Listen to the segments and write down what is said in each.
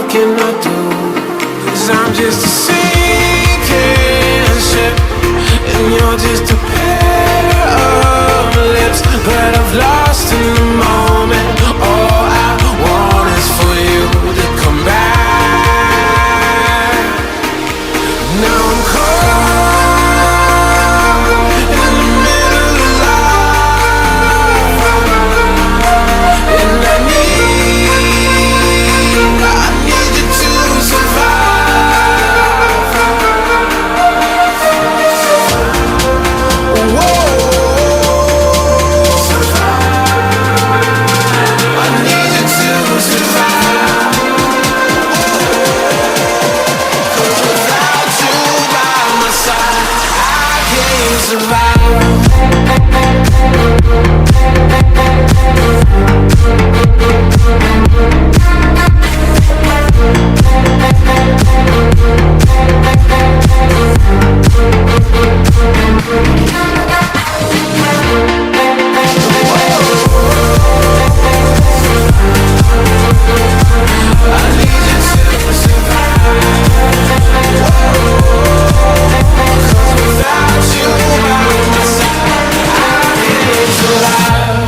can I do? 'Cause I'm just a sinking ship, and you're just a pair of lips that I've lost in the moment. All I want is for you to come back. Now I'm caught in the middle of life, and I need you to survive. Whoa, I need you to survive. 'Cause without you by my side, I can't survive. I need you to survive. 'Cause without you by my side, I can't survive.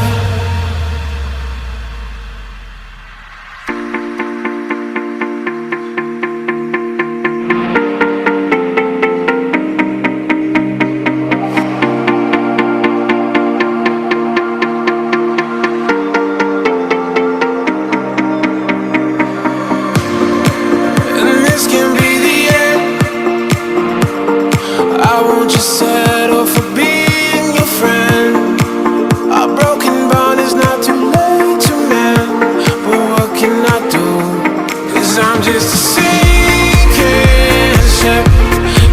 And this can be the end. I won't just settle for being your friend. Our broken bond is not too late to mend. But what can I do? 'Cause I'm just a sinking ship,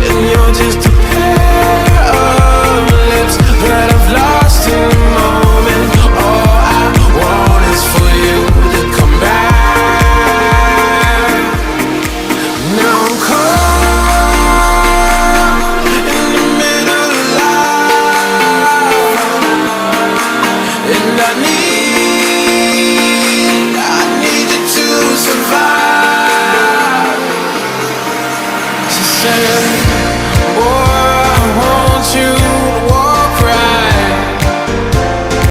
and you're just a pair of lips that I've lost in the moment. All I want is for you to come back. Now I'm caught in the middle of life, and I need you to survive. So say